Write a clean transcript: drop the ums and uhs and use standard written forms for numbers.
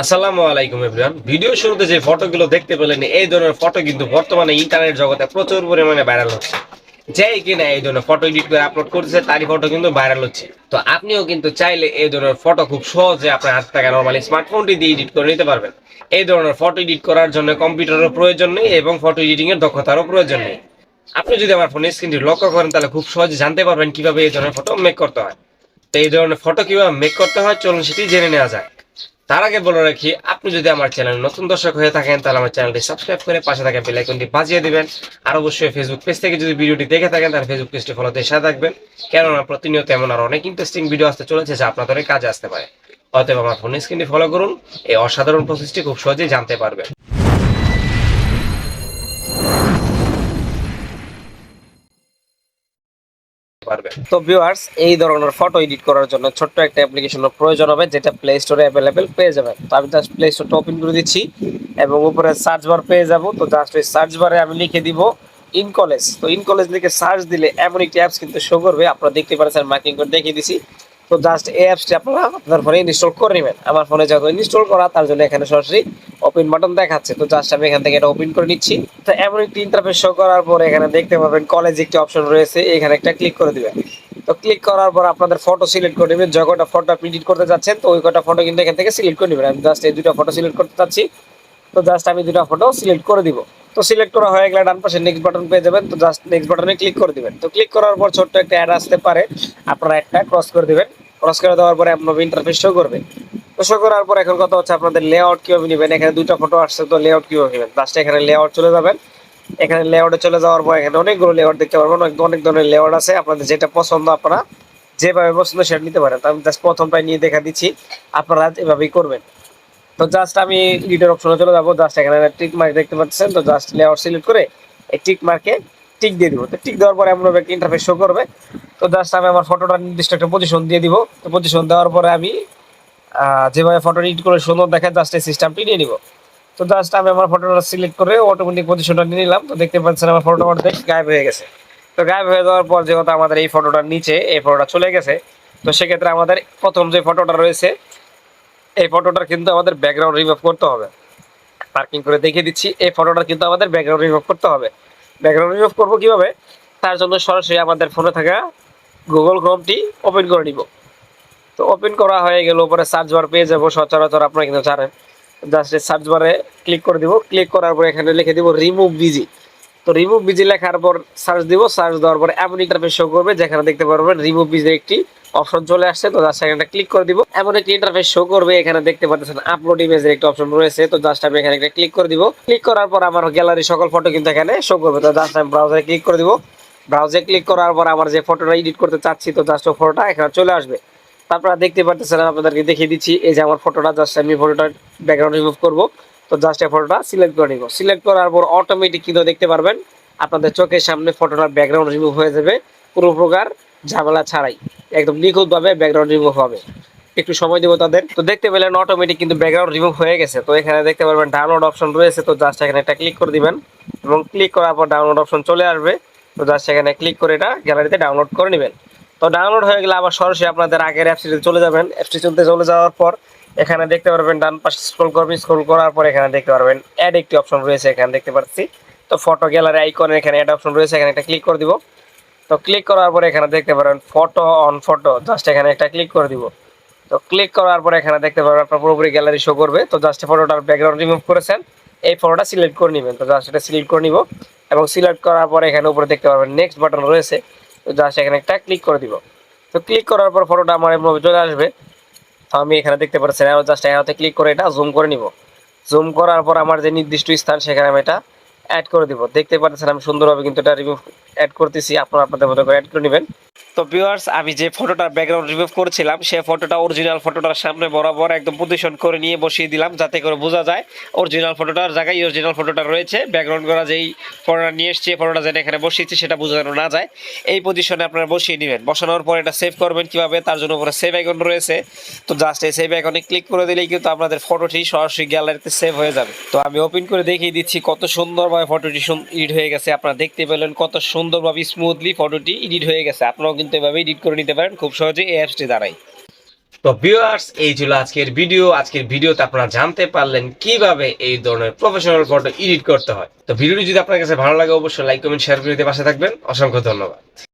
আসসালামু আলাইকুম everyone. Video শুরুতে যে ফটোগুলো দেখতে পেলেন এই ধরনের ফটো কিন্তু বর্তমানে ইন্টারনেট জগতে প্রচুর পরিমাণে ভাইরাল হচ্ছে। যেই কিনা এই ধরনের ফটো এডিট করে আপলোড করতেছে তারই ফটো কিন্তু ভাইরাল হচ্ছে। তো আপনিও কিন্তু চাইলে এই ধরনের ফটো খুব সহজে আপনার হাত থেকে নরমালি স্মার্টফোনটি দিয়ে এডিট করে নিতে পারবেন। এই ধরনের ফটো এডিট করার জন্য কম্পিউটারের প্রয়োজন নেই এবং ফটো এডিটিং এর দক্ষতারও প্রয়োজন নেই। আপনি যদি আমার ফোনের স্ক্রিনটি লক্ষ্য করেন তাহলে খুব সহজে জানতে পারবেন কিভাবে এই ধরনের ফটো মেক করতে হয়। তো এই ধরনের ফটো কিভাবে মেক করতে হয় চলুন সেটি জেনে নেওয়া যায়। তার আগে বলে রাখি, আপনি যদি আমার চ্যানেল নতুন দর্শক হয়ে থাকেন তাহলে আমার চ্যানেলটি সাবস্ক্রাইব করে পাশে থাকা বেল আইকনটি বাজিয়ে দিবেন। আর অবশ্যই ফেসবুক পেজ থেকে যদি ভিডিওটি দেখে থাকেন তাহলে ফেসবুক পেজটি ফলোতে সাথে থাকবেন, কেননা প্রতিনিয়ত এমন আর অনেক ইন্টারেস্টিং ভিডিও আসতে চলেছে যা আপনাদের কাজে আসতে পারে। অতএব আমার ফোন স্ক্রিনটি ফলো করুন, এই অসাধারণ প্রসেসটি খুব সহজেই জানতে পারবেন। তো ভিউয়ার্স, এই ধরনের ফটো এডিট করার জন্য ছোট্ট একটা অ্যাপ্লিকেশনের প্রয়োজন হবে, যেটা প্লে স্টোরে অ্যাভেলেবেল পেয়ে যাবেন। তো আমি জাস্ট প্লে স্টোরটা ওপেন করে দিচ্ছি এবং উপরে সার্চ বার পেয়ে যাব। তো জাস্ট ওই সার্চ বারে আমি লিখে দিব ইন কলেজ। তো ইন কলেজ লিখে সার্চ দিলে এমন একটি অ্যাপস কিন্তু শো করবে, আপনারা দেখতে পাচ্ছেন, মার্কিং করে দেখিয়ে দিছি। তো জাস্ট এই অ্যাপসটি আপনারা আপনার ফোনে ইনস্টল করে নেবেন। আমার ফোনে যেহেতু ইনস্টল করা, তার জন্য এখানে সরাসরি ওপেন বাটন দেখাচ্ছে। তো জাস্ট আমি এখান থেকে এটা ওপেন করে নিচ্ছি। তো এমন একটি ইন্টারফেস শো করার পর এখানে দেখতে পাবেন কলেজ একটি অপশন রয়েছে, এখানে একটা ক্লিক করে দিবেন। তো ক্লিক করার পর আপনাদের ফটো সিলেক্ট করে নেবেন। যে কটা ফটো আপনি এডিট করতে যাচ্ছেন তো ওই কটা ফটো কিন্তু এখান থেকে সিলেক্ট করে নেবেন। আমি জাস্ট এই দুটো ফটো সিলেক্ট করতে চাচ্ছি। তো জাস্ট আমি দুটো ফটো সিলেক্ট করে দিব। তো সিলেক্ট করা হয়ে গেলে ডান পাশে নেক্সট বাটন পেয়ে যাবেন। তো জাস্ট নেক্সট বাটনে ক্লিক করে দিবেন। তো ক্লিক করার পর ছোট্ট একটা অ্যাড আসতে পারে, আপনারা একটা ক্রস করে দিবেন। ক্রস করে দেওয়ার পরে আপনার ইন্টারফেস শো করবে। তো শো করার পর এখন কথা হচ্ছে আপনাদের লেআউট কিভাবে নেবেন। এখানে দুটো ফটো আসছে, তো লেআউট কিভাবে নেবেন, জাস্ট এখানে লেআউট চলে যাবেন। এখানে লেআউটে চলে যাওয়ার পর এখানে অনেকগুলো লেআউট দেখতে পারবেন, অনেক ধরনের লেআউট আছে। আপনাদের যেটা পছন্দ আপনারা যেভাবে পছন্দ সেটা নিতে পারেন। তো আমি জাস্ট প্রথমটাই নিয়ে দেখা দিচ্ছি, আপনারা এভাবেই করবেন। তো জাস্ট আমি এডিটর অপশনে চলে যাবো। জাস্ট এখানে টিক মার্ক দেখতে পাচ্ছেন, তো জাস্ট লেআউট সিলেক্ট করে এই টিক মার্কে টিক দিয়ে দিব। তো টিক দেওয়ার পরে এমন একটা ইন্টারফেস শো করবে। তো জাস্ট আমি আমার ফটোটা নির্দিষ্ট একটা পজিশন দিয়ে দিব। তো পজিশন দেওয়ার পরে আমি যেভাবে ফটো এডিট করে সুন্দর দেখায় জাস্ট এই সিস্টেমটি নিয়ে নিব। তো জাস্ট আমি আমার ফটোটা সিলেক্ট করে অটোমেটিক পজিশনটা নিয়ে নিলাম। তো দেখতে পাচ্ছেন আমার ফটোটা অর্ধেক গায়েব হয়ে গেছে। তো গায়েব হয়ে যাওয়ার পর যেহেতু আমাদের এই ফটোটার নিচে এই ফটোটা চলে গেছে, তো সেক্ষেত্রে আমাদের প্রথম যে ফটোটা রয়েছে এই ফটোটার কিন্তু আমাদের ব্যাকগ্রাউন্ড রিমুভ করতে হবে। পার্কিং করে দেখিয়ে দিচ্ছি, এই ফটোটার কিন্তু আমাদের ব্যাকগ্রাউন্ড রিমুভ করতে হবে। ব্যাকগ্রাউন্ড রিমুভ করবো কিভাবে, তার জন্য সরাসরি আমাদের ফোনে থাকা গুগল ক্রোমটি ওপেন করে নিব। তো ওপেন করা হয়ে গেল, উপরে সার্চ বার পেয়ে যাবো, সচরাচর আপনারা কিন্তু জানেন। জাস্ট সার্চ বারে ক্লিক করে দিব। ক্লিক করার পর এখানে লিখে দিব রিমুভ বিজি। তো রিমুভ বিজি লেখার পর সার্চ দিব। সার্চ দেওয়ার পর এমন ইন্টারফেস শো করবে যেখানে দেখতে পারবেন রিমুভ বিজির একটি অপশন চলে আসছে। তো জাস্ট এখানে ক্লিক করে দিব। এমন একটি ইন্টারফেস শো করবে, এখানে দেখতে পাচ্ছেন আপলোড ইমেজের একটা অপশন রয়েছে। তো জাস্ট আমি এখানে একটা ক্লিক করে দিব। ক্লিক করার পর আমার গ্যালারি সকল ফটো কিন্তু এখানে শো করবে। তো জাস্ট আমি ব্রাউজারে ক্লিক করে দিব। ব্রাউজে ক্লিক করার পর আমার যে ফটোটা এডিট করতে চাচ্ছি, তো জাস্ট ও ফটোটা এখানে চলে আসবে। তারপর দেখতে পারতেছেন, আপনাদেরকে দেখিয়ে দিচ্ছি, এই যে আমার ফটোটা, জাস্ট আমি ফটোটা ব্যাকগ্রাউন্ড রিমুভ করব। তো জাস্ট এই ফটোটা সিলেক্ট করে নিব। সিলেক্ট করার পর অটোমেটিক কিন্তু দেখতে পারবেন আপনাদের চোখের সামনে ফটোটার ব্যাকগ্রাউন্ড রিমুভ হয়ে যাবে, কোনো প্রকার ঝামেলা ছাড়াই একদম নিখুঁতভাবে ব্যাকগ্রাউন্ড রিমুভ হবে। একটু সময় দেবো তাদের। তো দেখতে পেলেন অটোমেটিক কিন্তু ব্যাকগ্রাউন্ড রিমুভ হয়ে গেছে। তো এখানে দেখতে পারবেন ডাউনলোড অপশন রয়েছে। তো জাস্ট এখানে একটা ক্লিক করে দিবেন এবং ক্লিক করার পর ডাউনলোড অপশন চলে আসবে। তো জাস্ট এখানে ক্লিক করে এটা গ্যালারিতে ডাউনলোড করে নেবেন। তো ডাউনলোড হয়ে গেলে আবার সরাসরি আপনাদের আগের অ্যাপসটিতে চলে যাবেন। অ্যাপসটি চলে যাওয়ার পর এখানে দেখতে পারবেন ডান পাশে স্ক্রল করবেন। স্ক্রল করার পর এখানে দেখতে পারবেন অ্যাড একটি অপশন রয়েছে, এখানে দেখতে পাচ্ছি। তো ফটো গ্যালারি আইকনে এখানে অ্যাড অপশন রয়েছে, এখানে একটা ক্লিক করে দিব। তো ক্লিক করার পর এখানে দেখতে পারবেন ফটো অন ফটো, জাস্ট এখানে একটা ক্লিক করে দিব। তো ক্লিক করার পর এখানে দেখতে পারবেন আপনার পুরোপুরি গ্যালারি শো করবে। তো জাস্ট ফটোটার ব্যাকগ্রাউন্ড রিমুভ করেছেন, এই ফটোটা সিলেক্ট করে নেবেন। তো জাস্ট এটা সিলেক্ট করে নিব এবং সিলেক্ট করার পর এখানে উপরে দেখতে পারবেন নেক্সট বাটন রয়েছে। তো জাস্ট এখানে একটা ক্লিক করে দিব। তো ক্লিক করার পর ফটোটা আমার এমন চলে আসবে। তো আমি এখানে দেখতে পাচ্ছি জাস্ট এখানে ক্লিক করে এটা জুম করে নিব। জুম করার পর আমার যে নির্দিষ্ট স্থান সেখানে আমি এটা অ্যাড করে দিব। দেখতে পাচ্ছেন আমি সুন্দরভাবে কিন্তু এটা রিমুভ অ্যাড করতেছি, আপনারা আপনাদের মতো করে অ্যাড করে নেবেন। তো ভিউয়ার্স, আমি যে ফটোটার ব্যাকগ্রাউন্ড রিমুভ করেছিলাম সেই ফটোটা অরিজিনাল ফটোটার সামনে বরাবর একদম পজিশন করে নিয়ে বসিয়ে দিলাম, যাতে করে বোঝা যায় অরিজিনাল ফটোটার জায়গায় অরিজিনাল ফটোটা রয়েছে। ব্যাকগ্রাউন্ড করা যেই ফটোটা নিয়ে এসছে, ফটোটা যেটা এখানে বসিয়েছি সেটা বোঝানো না যায়, এই পজিশনে আপনারা বসিয়ে নেবেন। বসানোর পর এটা সেভ করবেন কিভাবে, তার জন্য উপরে সেভ আইকন রয়েছে। তো জাস্ট এই সেভ আইকনে ক্লিক করে দিলেই কিন্তু আপনাদের ফটোটি সরাসরি গ্যালারিতে সেভ হয়ে যাবে। তো আমি ওপেন করে দেখিয়ে দিচ্ছি কত সুন্দরভাবে ফটোটি এডিট হয়ে গেছে। আপনারা দেখতে পেলেন কত সুন্দরভাবে স্মুথলি ফটোটি এডিট হয়ে গেছে। আপনারাও কিন্তু এভাবে এডিট করে নিতে পারেন খুব সহজে এই অ্যাপসটি দ্বারাই। তো ভিউয়ার্স, এই ছিল আজকের ভিডিও। আজকের ভিডিওতে আপনারা জানতে পারলেন কিভাবে এই ধরনের প্রফেশনাল ফটো এডিট করতে হয়। তো ভিডিওটি যদি আপনার কাছে ভালো লাগে অবশ্যই লাইক কমেন্ট শেয়ার করে দিয়ে পাশে থাকবেন। অসংখ্য ধন্যবাদ।